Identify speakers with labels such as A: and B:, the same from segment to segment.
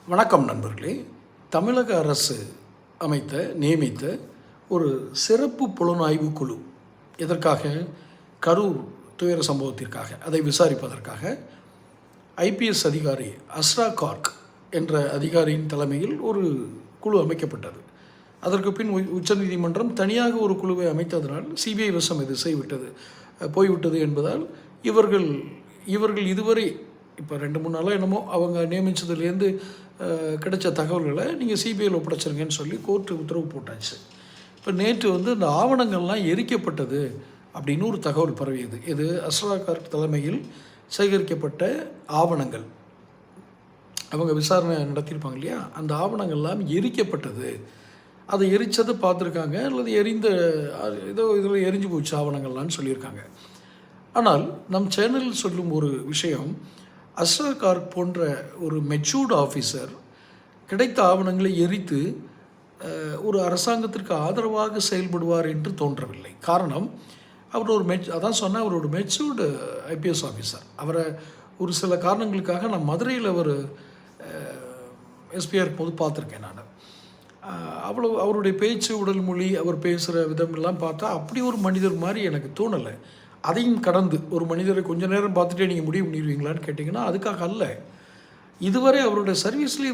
A: வணக்கம் நண்பர்களே. தமிழக அரசு நியமித்த ஒரு சிறப்பு புலனாய்வு குழு எதற்காக? கரூர் துயர சம்பவத்திற்காக, அதை விசாரிப்பதற்காக ஐபிஎஸ் அதிகாரி அஸ்ரா கார்க் என்ற அதிகாரியின் தலைமையில் ஒரு குழு அமைக்கப்பட்டது. அதற்கு பின் உச்சநீதிமன்றம் தனியாக ஒரு குழுவை அமைத்ததனால் சிபிஐ வசம் இது போய்விட்டது என்பதால் இவர்கள் இதுவரை இப்போ 2-3 நாளாக என்னமோ அவங்க நியமித்ததுலேருந்து கிடைச்ச தகவல்களை நீங்கள் சிபிஐயில் ஒப்படைச்சிருங்கன்னு சொல்லி கோர்ட்டு உத்தரவு போட்டாச்சு. இப்போ நேற்று இந்த ஆவணங்கள்லாம் எரிக்கப்பட்டது அப்படின்னு ஒரு தகவல் பரவியது. இது அஸ்ரா கார்க் தலைமையில் சேகரிக்கப்பட்ட ஆவணங்கள், அவங்க விசாரணை நடத்தியிருப்பாங்க இல்லையா, அந்த ஆவணங்கள்லாம் எரிக்கப்பட்டது. அதை எரித்ததை பார்த்துருக்காங்க, அல்லது இதில் எரிஞ்சு போச்சு ஆவணங்கள்லான்னு சொல்லியிருக்காங்க. ஆனால் நம் சேனலில் சொல்லும் ஒரு விஷயம், அஸ்ரா கார்க் போன்ற ஒரு மெச்சூர்டு ஆஃபீஸர் கிடைத்த ஆவணங்களை எரித்து ஒரு அரசாங்கத்திற்கு ஆதரவாக செயல்படுவார் என்று தோன்றவில்லை. காரணம், அவர் அவர் ஒரு மெச்சூர்டு ஐபிஎஸ் ஆஃபீஸர். அவரை ஒரு சில காரணங்களுக்காக நான் மதுரையில் அவர் எஸ்பிஆர் போது பார்த்துருக்கேன். நான் அவருடைய பேச்சு, உடல் மொழி, அவர் பேசுகிற விதமெல்லாம் பார்த்தா அப்படி ஒரு மனிதர் மாதிரி எனக்கு தோணலை. அதையும் கடந்து ஒரு மனிதரை கொஞ்ச நேரம் பார்த்துட்டே நீங்கள் முடிவு பண்ணிடுவீங்களான்னு கேட்டிங்கன்னா அதுக்காக அல்ல. இதுவரை அவருடைய சர்வீஸில்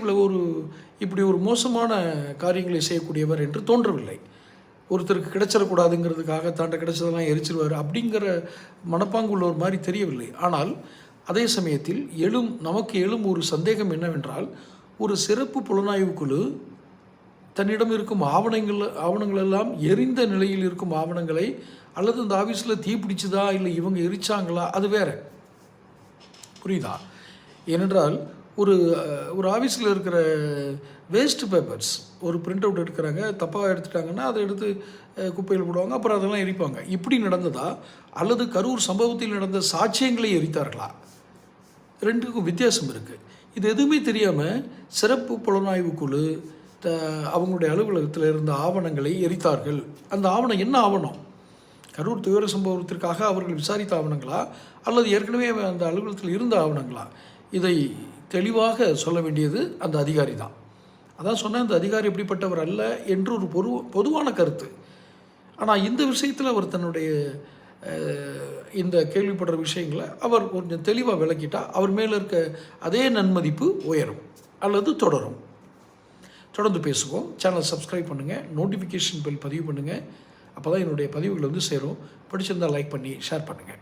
A: இப்படி ஒரு மோசமான காரியங்களை செய்யக்கூடியவர் என்று தோன்றவில்லை. ஒருத்தருக்கு கிடைச்சிடக்கூடாதுங்கிறதுக்காக தாண்ட கிடைச்சதெல்லாம் எரிச்சிருவார் அப்படிங்கிற மனப்பாங்கு உள்ளவர் மாதிரி தெரியவில்லை. ஆனால் அதே சமயத்தில் நமக்கு எழும் ஒரு சந்தேகம் என்னவென்றால், ஒரு சிறப்பு புலனாய்வு குழு தன்னிடம் இருக்கும் ஆவணங்கள் எல்லாம் எரிந்த நிலையில் இருக்கும் ஆவணங்களை, அல்லது இந்த ஆஃபீஸில் தீ பிடிச்சதா இல்லை இவங்க எரிச்சாங்களா, அது வேற. புரியுதா? ஏனென்றால் ஒரு ஆஃபீஸில் இருக்கிற வேஸ்ட் பேப்பர்ஸ், ஒரு பிரிண்ட் அவுட் எடுக்கிறாங்க, தப்பாக எடுத்துட்டாங்கன்னா அதை எடுத்து குப்பையில் போடுவாங்க, அப்புறம் அதெல்லாம் எரிப்பாங்க. இப்படி நடந்ததா, அல்லது கரூர் சம்பவத்தில் நடந்த சாட்சியங்களை எரித்தார்களா? ரெண்டுக்கும் வித்தியாசம் இருக்குது. இது எதுவுமே தெரியாமல் சிறப்பு புலனாய்வு குழு அவங்களுடைய அலுவலகத்தில் இருந்த ஆவணங்களை எரித்தார்கள். அந்த ஆவணம் என்ன ஆவணம்? கரூர் துயர சம்பவத்திற்காக அவர்கள் விசாரித்த ஆவணங்களா, அல்லது ஏற்கனவே அந்த அலுவலகத்தில் இருந்த ஆவணங்களா? இதை தெளிவாக சொல்ல வேண்டியது அந்த அதிகாரி தான். அதான் சொன்ன, அந்த அதிகாரி எப்படிப்பட்டவர் அல்ல என்று ஒரு பொதுவான கருத்து. ஆனால் இந்த விஷயத்தில் அவர் தன்னுடைய இந்த கேள்விப்படுற விஷயங்களை அவர் கொஞ்சம் தெளிவாக விளக்கிட்டால் அவர் மேலே இருக்க அதே நன்மதிப்பு உயரும் அல்லது தொடரும். தொடர்ந்து பேசுவோம். சேனல் சப்ஸ்கிரைப் பண்ணுங்கள், நோட்டிஃபிகேஷன் பெல் பதிவு பண்ணுங்கள். அப்போ தான் என்னுடைய பதிவுகள் சேரும். பிடிச்சிருந்தால் லைக் பண்ணி ஷேர் பண்ணுங்கள்.